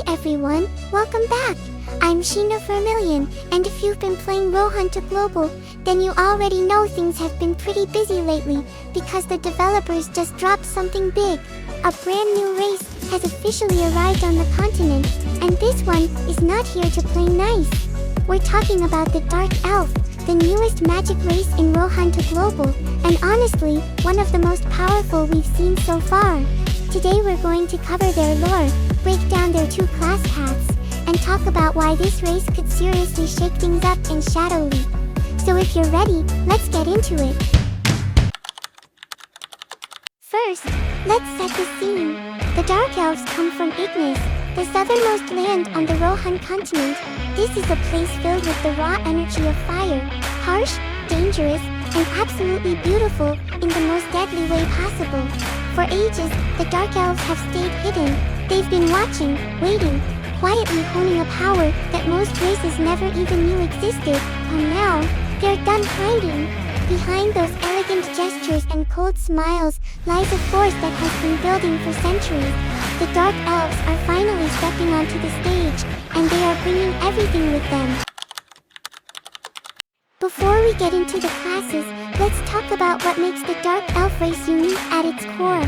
everyone, welcome back! I'm Sheena Vermillion, and if you've been playing Rohan to Global, then you already know things have been pretty busy lately, because the developers just dropped something big. A brand new race has officially arrived on the continent, and this one is not here to play nice. We're talking about the Dark Elf, the newest magic race in Rohan to Global, and honestly, one of the most powerful we've seen so far. Today we're going to cover their lore, break down their two class paths, and talk about why this race could seriously shake things up in Shadow Leap. So if you're ready, let's get into it. First, let's set the scene. The Dark Elves come from Ignis, the southernmost land on the Rohan continent. This is a place filled with the raw energy of fire, harsh, dangerous, and absolutely beautiful in the most deadly way possible. For ages, the Dark Elves have stayed hidden. They've been watching, waiting, quietly honing a power that most races never even knew existed, and now, they're done hiding. Behind those arrogant gestures and cold smiles lies a force that has been building for centuries. The Dark Elves are finally stepping onto the stage, and they are bringing everything with them. Before we get into the classes, let's talk about what makes the Dark Elf race unique at its core.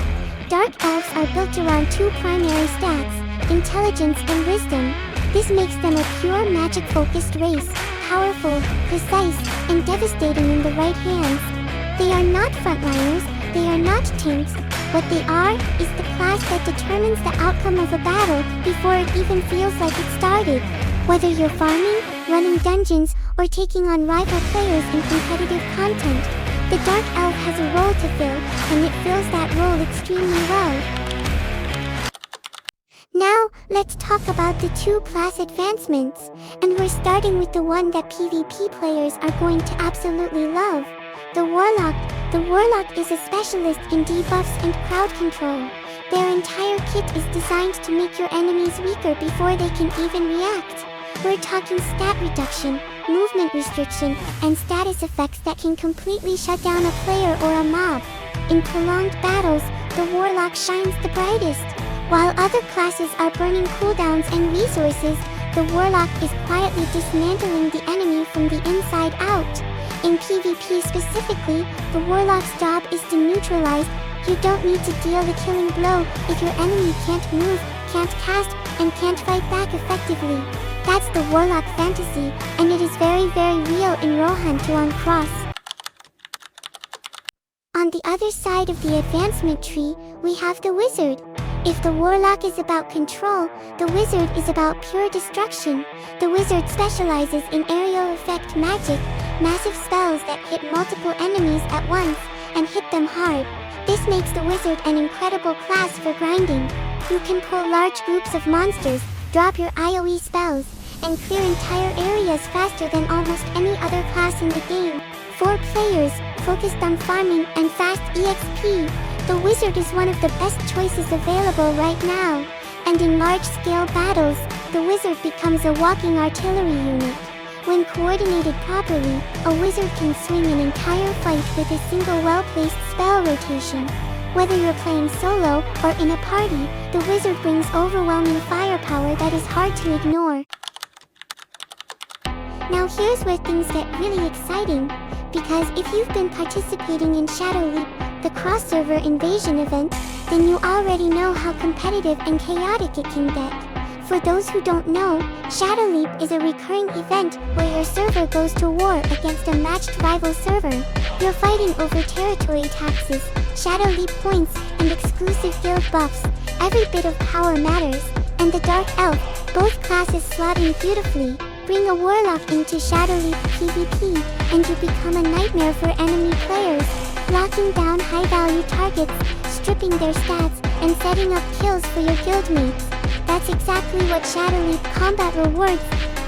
Dark Elves are built around two primary stats, intelligence and wisdom. This makes them a pure magic-focused race, powerful, precise, and devastating in the right hands. They are not frontliners, they are not tanks. What they are is the class that determines the outcome of a battle before it even feels like it started. Whether you're farming, running dungeons, or taking on rival players in competitive content, the Dark Elf has a role to fill, and it fills that role extremely well. Now, let's talk about the two class advancements, and we're starting with the one that PvP players are going to absolutely love, the Warlock. The Warlock is a specialist in debuffs and crowd control. Their entire kit is designed to make your enemies weaker before they can even react. We're talking stat reduction, movement restriction, and status effects that can completely shut down a player or a mob. In prolonged battles, the Warlock shines the brightest. While other classes are burning cooldowns and resources, the Warlock is quietly dismantling the enemy from the inside out. In PvP specifically, the Warlock's job is to neutralize. You don't need to deal the killing blow if your enemy can't move, can't cast, and can't fight back effectively. That's the Warlock fantasy, and it is very real in Rohan to uncross. On the other side of the advancement tree, we have the Wizard. If the Warlock is about control, the Wizard is about pure destruction. The Wizard specializes in aerial effect magic, massive spells that hit multiple enemies at once, and hit them hard. This makes the Wizard an incredible class for grinding. You can pull large groups of monsters, drop your AoE spells, and clear entire areas faster than almost any other class in the game. For players focused on farming and fast EXP, the Wizard is one of the best choices available right now. And in large-scale battles, the Wizard becomes a walking artillery unit. When coordinated properly, a Wizard can swing an entire fight with a single well-placed spell rotation. Whether you're playing solo or in a party, the Wizard brings overwhelming firepower that is hard to ignore. Now here's where things get really exciting, because if you've been participating in Shadow Leap, the cross-server invasion event, then you already know how competitive and chaotic it can get. For those who don't know, Shadow Leap is a recurring event where your server goes to war against a matched rival server. You're fighting over territory taxes, Shadow Leap points, and exclusive guild buffs. Every bit of power matters, and the Dark Elf, both classes slot in beautifully. Bring a Warlock into Shadow Leap PvP, and you become a nightmare for enemy players, locking down high-value targets, stripping their stats, and setting up kills for your guildmates. That's exactly what Shadow Leap combat rewards.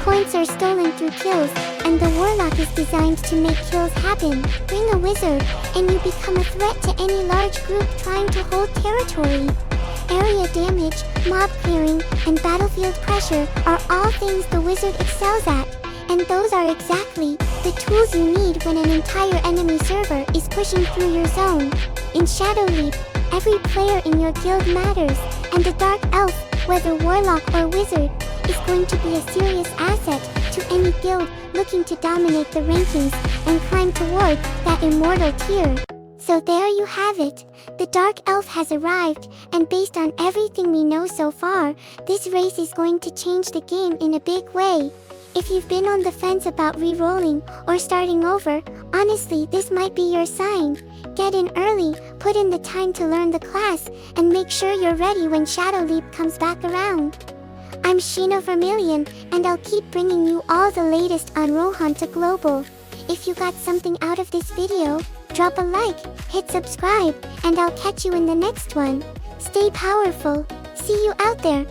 Points are stolen through kills, and the Warlock is designed to make kills happen. Bring a Wizard, and you become a threat to any large group trying to hold territory. Area damage, mob clearing, and battlefield pressure are all things the Wizard excels at, and those are exactly the tools you need when an entire enemy server is pushing through your zone. In Shadow Leap, every player in your guild matters, and the Dark Elf, whether warlock or wizard, is going to be a serious asset to any guild looking to dominate the rankings and climb toward that immortal tier. So there you have it. The Dark Elf has arrived, and based on everything we know so far, this race is going to change the game in a big way. If you've been on the fence about re-rolling or starting over, honestly this might be your sign. Get in early, put in the time to learn the class, and make sure you're ready when Shadow Leap comes back around. I'm Sheena Vermilion, and I'll keep bringing you all the latest on Rohan to Global. If you got something out of this video, drop a like, hit subscribe, and I'll catch you in the next one. Stay powerful. See you out there.